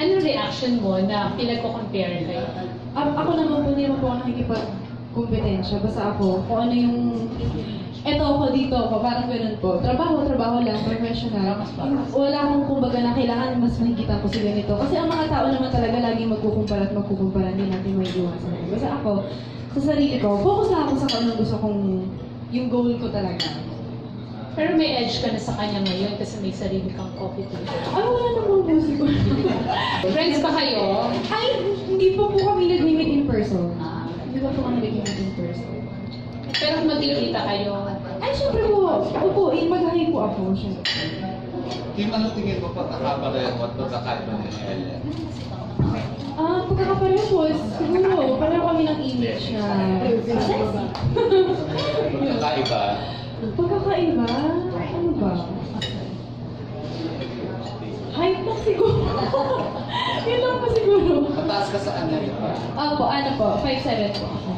Ano reaction mo na pinagko-compare kayo? Ako naman po, hindi naman po ako nakikipag-kompetensya. Basta ako, kung ano yung... Eto ako, dito ako, parang ganun po. Trabaho lang, professional. Wala akong kumbaga na kailangan mas makikita ko sila nito. Kasi ang mga tao naman talaga laging magkukumpara at magkukumpara, hindi natin may iwasan. Basta ako, sa sarili ko, focus lang ako sa kung anong gusto kong... yung goal ko talaga. Pero may edge ka na sa kanya ngayon kasi may sarili kang competition. Ay, wala naman po siguro. Friends ba kayo? Ay, hindi po kami nag-meet in person. Hindi po kami nag-meet in person. Pero kung magkikita kayo? Ay, syempre po. Opo, mag-hi po ako, syempre. Kim, ano tingin mo pagkakapareho at pagkakaiba ni Ellen? Pagkakapareho po, siguro, pareho kami ng image na... Pagkakaiba? Pagkakaiba? Ano ba? Height lang siguro. Yun lang po siguro. Mataas ka sa kanya, di ba? Ano po, 5'7" po ako.